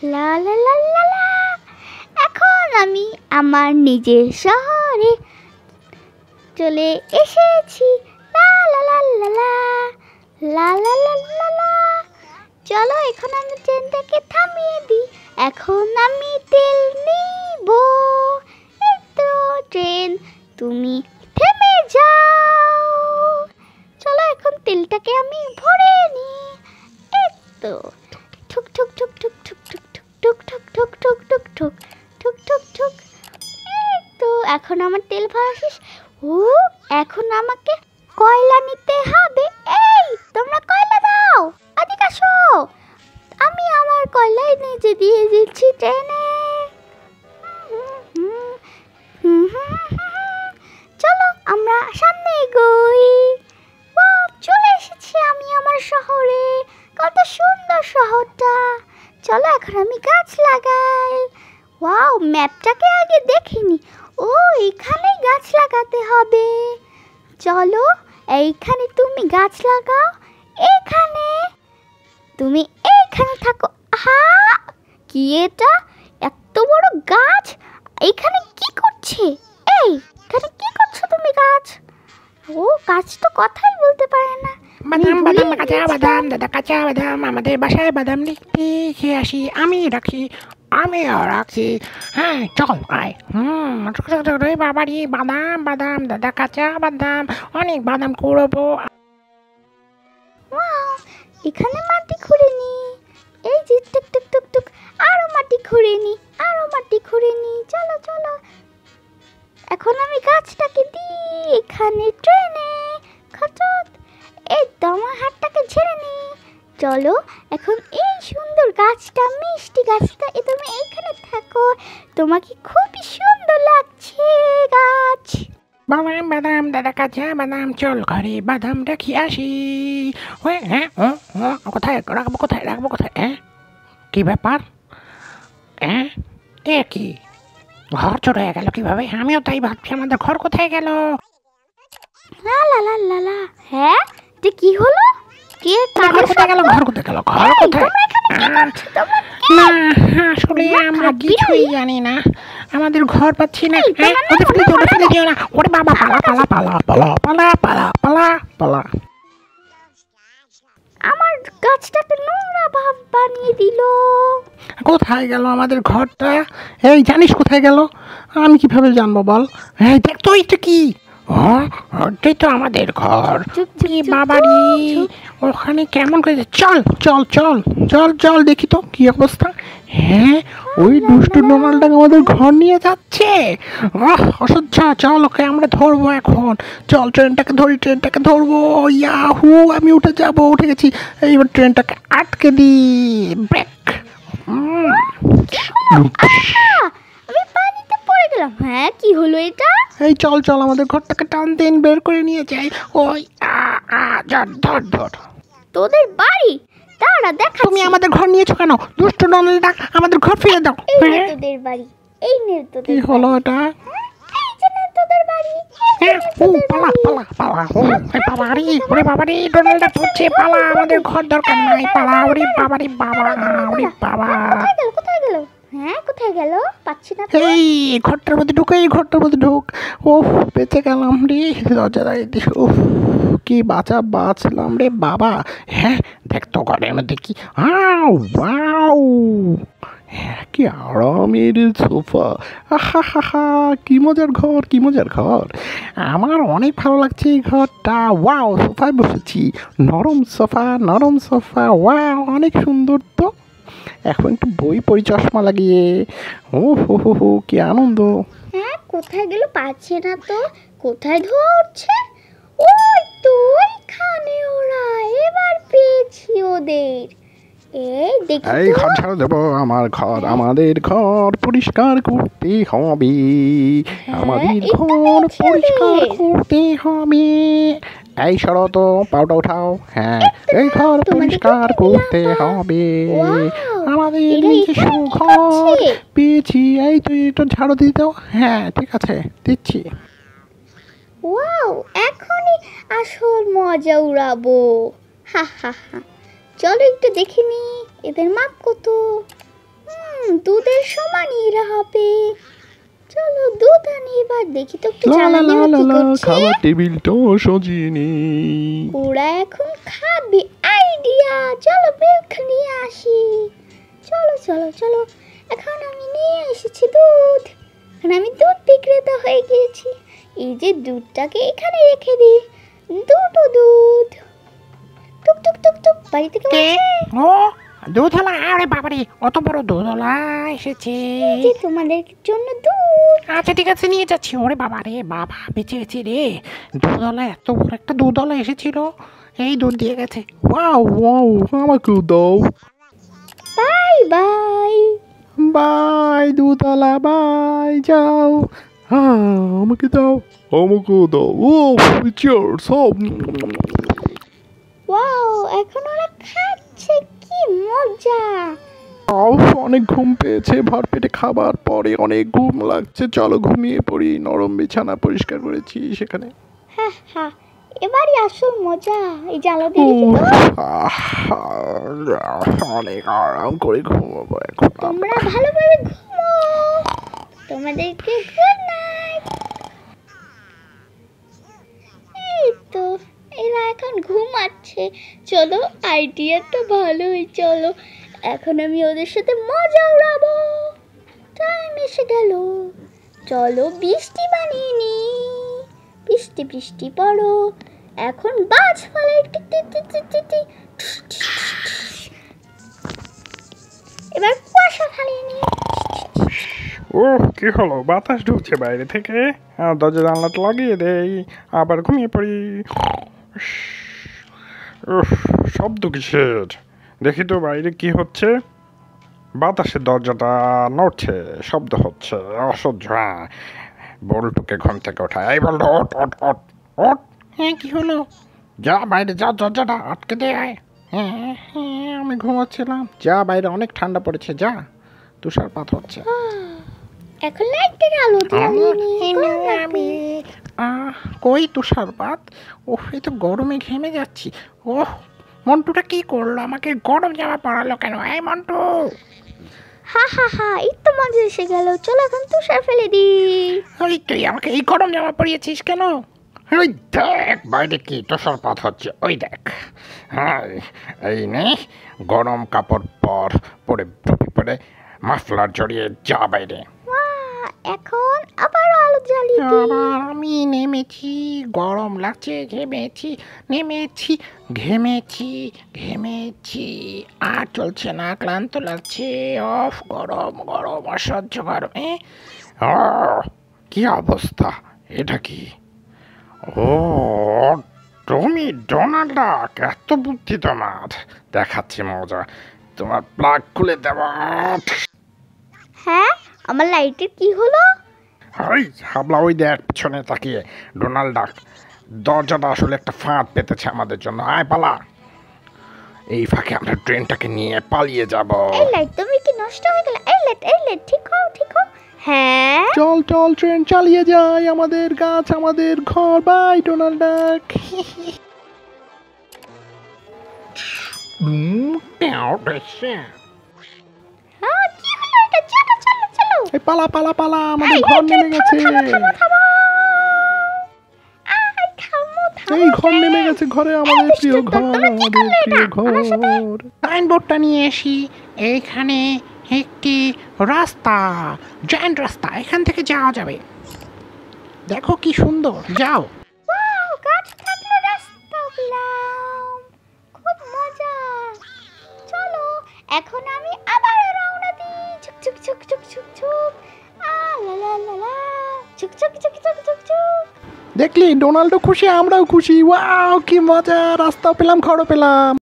লা লা লা লা লা। এখন আমি আমার নিজের শহরে চলে এসেছি। লা লা লা লা লা লা লা লা লা লা। চলো এখন আমি ট্রেনটাকে থামিয়ে দিই। এখন আমি তেল নিব। এই তো ট্রেন, তুমি থেমে যাও। চলো এখন তেলটাকে আমি ভরে নিই। এই তো ঠুক ঠুক ঠুক ঠুক ঠুক ঠুক ঠুক ঠুক ঠুক ঠুক ঠুক ঠুক ঠুক ঠুক ঠুক। এই তো এখন আমার তেল ভরা শেষ। ও এখন আমাকে কয়লা নিতে হবে। এই তোমরা কয়লা দাও, এদিকে আসো। আমি আমার কয়লাই নিচে দিয়ে দিচ্ছি ট্রেনে। চলো আমরা সামনে এগোই। চলে এসেছি আমি আমার শহরে। কত সুন্দর শহরটা। চলো এখন আমি গাছ লাগাই। ওয়াও, ম্যাপটাকে আগে দেখিনি। ও এখানে গাছ লাগাতে হবে। চলো এইখানে তুমি গাছ লাগাও। এখানে তুমি এইখানে থাকো। হা, কি এটা? এত বড় গাছ এইখানে কি করছে? এই এখানে কি করছো তুমি গাছ? ও গাছ তো কথাই বলতে পারে না। বাদাম বাদাম কাঁচা বাদাম, দাদা কাঁচা বাদাম। আমাদের বাসায় বাদাম লিখতে খেয়ে আসি, আমি রাখি, আমিও রাখি। হ্যাঁ চল আয়। রে বাবারি, বাদাম বাদাম, দাদা কাঁচা বাদাম, অনেক বাদাম কুড়বো। ওয়াও, এখানে মাটি খুঁড়ে নি। এই যে টুক টুক টুক টুক, আরো মাটি খুঁড়ে নি, আরো মাটি খুঁড়ে নি। চলো চলো এখন আমি গাছটাকে দিই এখানে ট্রেনে। খচত, এই তো আমার হাতটাকে ঝেড়ে নি। চলো এখন এই সুন্দর গাছটা, মিষ্টি গাছটা, তুমি এইখানে থাকো। তোমাকে খুবই সুন্দর লাগছে গাছ। বাদাম বাদাম, দাদা কাঁচা বাদাম, চল ঘরে বাদাম রাখি আসি। হ্যাঁ কোথায় রাখবো, কোথায় রাখবো, কোথায়? কি ব্যাপার? এ কি ঘর চোর হয়ে গেল কিভাবে? আমিও তাই ভাবছি, আমাদের ঘর কোথায় গেল? লা লা লা লা লা। হ্যাঁ যে কি হলো? কে ঘর কোথায় গেল? ঘর কোথায় গেল? ঘর কোথায়? না আসলে আমরা কিছুই জানি না, আমাদের ঘর পাচ্ছি না। ওটা ফেলে দিও, ওটা ফেলে দিও না। ওরে বাবা, পালা পালা পালা পালা পালা পালা পালা পালা। আমার গাছটাকে নোংরা ভাব বানিয়ে দিল। কোথায় গেল আমাদের ঘরটা? এই জানিস কোথায় গেল? আমি কিভাবে জানবো বল? এই দেখ তো, এটা কি? ওটাই তো আমাদের ঘর। বাবারি, ওখানে কেমন করে? চল চল চল চল চল দেখি তো কি অবস্থা। হ্যাঁ, ওই দুষ্টু ডোনাল্ডটা আমাদের ঘর নিয়ে যাচ্ছে। অসহ্য। চল ওকে আমরা ধরবো এখন। চল ট্রেনটাকে ধরি, ট্রেনটাকে ধরবো। ইয়াহু, আমি উঠে যাবো, উঠে গেছি। এইবার ট্রেনটাকে আটকে দি। ব্রেক। আমি পানিতে পড়ে গেলাম। হ্যাঁ কি হলো এটা? এই চল চল আমাদের ঘরটাকে টান দিন, বের করে নিয়ে যাই। ওই ধর ধর ধর। তোদের বাড়ি? দাঁড়া দেখা। তুমি আমাদের ঘর নিয়েছো কেন? দুষ্ট ডোনাল্ডটা, আমাদের ঘর ফিরে দাও। এই নে তোদের বাড়ি, এই নে তোদের। কি হলো এটা? এই যে নে তোদের বাড়ি। পালা পালা পালা। বাবারি, ওরে বাবারি, ডোনাল্ডটা পড়ছে, পালা, আমাদের ঘর দরকার নাই, পালা। ওরে বাবারি বাবা, ওরে বাবা। কোথায় গেল, কোথায় গেল? হ্যাঁ কোথায় গেল? পাচ্ছি না তো। এই ঘরটার মধ্যে ঢুক, এই ঘরটার মধ্যে ঢুক। বেঁচে গেলাম রে, দরজা লাগিয়ে দিস। কি বাঁচলাম রে বাবা। হ্যাঁ দেখ তো ঘরের মধ্যে কি। ওয়াও, হ্যাঁ কি আরামের সোফা। হা, কি মজার ঘর, কি মজার ঘর। আমার অনেক ভালো লাগছে এই ঘরটা। ওয়াও, সোফায় বসেছি, নরম সোফা, নরম সোফা। ওয়াও, অনেক সুন্দর তো। এখন একটু বই পড়ি চশমা লাগিয়ে। হো কি আনন্দ। হ্যাঁ কোথায় গেল? পাচ্ছি না তো। কোথায় ধোয়া উঠছে? ওই তো ওইখানে ওরা। এবার পেয়েছি ওদের। এই দেখি এই তো। ঘর ঝাড়ু দেবো, আমার ঘর, আমাদের ঘর পরিষ্কার করতে হবে। আমাদের ঘর পরিষ্কার করতে হবে। এই সরো তো, পাউটা উঠাও। হ্যাঁ, এই ঘর পরিষ্কার করতে হবে। আমাদের নিজস্ব ঘর পেয়েছি। এই তুই একটু ঝাড়ু দিয়ে দাও। হ্যাঁ ঠিক আছে, দিচ্ছি। ওয়াও, এখনই আসল মজা উড়াবো। হা হা হা। চলো একটু দেখে নি এদের মাপ কত। দুধের সমানই এরা হবে। চলো দুধ আনি এবার, দেখি তো একটু লা লা জ্বালা লা দেবো লা কি লা, করছে। খাবার টেবিলটা সাজিয়ে নেই। ওরা এখন খাবে, আইডিয়া। চলো মিল্ক নিয়ে আসি। চলো চলো চলো, এখন আমি নিয়ে এসেছি দুধ। এখন আমি দুধ বিক্রেতা হয়ে গিয়েছি। এই যে দুধটাকে এখানে রেখে দিই। দুটো দুধ, টুক টুক টুক টুক, বাড়ি থেকে কে? আসে। ও দুধওয়ালা, আরে বাবারে অত বড় দুধওয়ালা এসেছে। এই যে তোমাদের জন্য দুধ। আচ্ছা ঠিক আছে, নিয়ে যাচ্ছি। ওরে বাবা রে বাবা, বেঁচে গেছি রে। দুধওয়ালা, এত বড় একটা দুধওয়ালা এসেছিল, এই দুধ দিয়ে গেছে। ওয়াও ওয়াও, আমাকেও দাও। Bye bye. বাই দুধওয়ালা, বাই, যাও। হ্যাঁ, আমাকে দাও, আমাকেও দাও। ও ফিচার সব। ওয়াও, এখন ওরা খাচ্ছে, কি মজা। অনেক ঘুম পেয়েছে, ভর পেটে খাবার পরে অনেক ঘুম লাগছে। চলো ঘুমিয়ে পড়ি। নরম বিছানা পরিষ্কার করেছি সেখানে। হ্যাঁ হ্যাঁ, এবারই আসল মজা। এই জ্বালা দিয়ে অনেক আরাম করে ঘুমাবো এখন। তোমরা ভালোভাবে ঘুমো। তোমাদেরকে গুড নাইট। এই তো এরা এখন ঘুমাচ্ছে। চলো, আইডিয়া তো ভালোই। চলো এখন আমি ওদের সাথে মজা উড়াবো। টাইম এসে গেল। চলো বৃষ্টি বানিয়ে নি। বৃষ্টি বৃষ্টি পড়ো। এখন বাজ ফালাই। Tick tick tick tick tick tick. এবার কুয়াশা ফালিয়ে নি। ও কি হলো, বাতাস ঢুকছে বাইরে থেকে। দরজা জানলাটা লাগিয়ে দেই, আবার ঘুমিয়ে পড়ি। উফ, শব্দ কিসের? দেখি তো বাইরে কি হচ্ছে। বাতাসের দরজাটা নড়ছে, শব্দ হচ্ছে, অসহ্য। বল্টুকে ঘুম থেকে ওঠায়। এই বল্টু, ওঠ ওঠ ওঠ ওঠ। হ্যাঁ কি হলো? যা বাইরে যা, দরজাটা আটকে দে। আয়। হ্যাঁ হ্যাঁ, আমি ঘুমাচ্ছিলাম। যা, বাইরে অনেক ঠান্ডা পড়েছে, যা। তুষারপাত হচ্ছে। এখন লাইটের আলো জ্বালিয়ে নি। কই তুষারপাত? ওহ, এই তো গরমে ঘেমে যাচ্ছি। ওহ, মন্টুটা কি করলো? আমাকে গরম জামা পরালো কেন? এই মন্টু! হা হা হা, এই তো মজা এসে গেল। চলো এখন তুষার ফেলে দি। ওই তুই আমাকে এই গরম জামা পরিয়েছিস কেন? ওই দেখ বাইরে কি তুষারপাত হচ্ছে, ওই দেখ। হ্যাঁ, এই নে গরম কাপড় পরে টুপি পরে মাফলার জড়িয়ে যা বাইরে। এখন আবার আলো জ্বালিয়ে দি। আবার আমি নেমেছি, গরম লাগছে, ঘেমেছি, নেমেছি, ঘেমেছি, আর চলছে না, ক্লান্ত লাগছে। অফ, গরম গরম, অসহ্য গরম। কি অবস্থা, এটা কি? ও তুমি ডোনাল্ড ডাক, এত বুদ্ধি তোমার। দেখাচ্ছি মজা, তোমার প্লাগ খুলে দেওয়া। হ্যাঁ, আমার লাইটের কি হলো? ওই হাবলা, ওই দেখ পিছনে তাকিয়ে। ডোনাল্ড ডাক, দরজাটা আসলে একটা ফাঁদ পেতেছে আমাদের জন্য। আয় পালা, এই ফাঁকে আমরা ট্রেনটাকে নিয়ে পালিয়ে যাব। এই লাইট তুমি কি নষ্ট হয়ে গেল? এই লাইট ঠিক হও, ঠিক হও। হ্যাঁ চল চল, ট্রেন চালিয়ে যাই। আমাদের গাছ, আমাদের ঘর। বাই ডোনাল্ড ডাক। হ্যাঁ, কি হলো এটা? চলো চলো চলো। এই পালা পালা পালা, আমাদের ঘর নেমে গেছে। এই ঘর নেমে গেছে, ঘরে আমাদের প্রিয় ঘর, আমাদের প্রিয় ঘর। সাইনবোর্ডটা নিয়ে আসি। এইখানে একটি রাস্তা, জায়ান্ট রাস্তা, এখান থেকে যাওয়া যাবে। দেখো কি সুন্দর, যাও। ওয়াও, গাছ থাকলো, রাস্তা পেলাম, খুব মজা। চলো এখন আমি আবার রওনা দিই। ছুক ছুক ছুক ছুক ছুক ছুক, লা লা লা লা, ছুক ছুক ছুক ছুক ছুক ছুক। দেখলি, ডোনাল্ডও খুশি, আমরাও খুশি। ওয়াও কি মজা, রাস্তাও পেলাম, ঘরও পেলাম।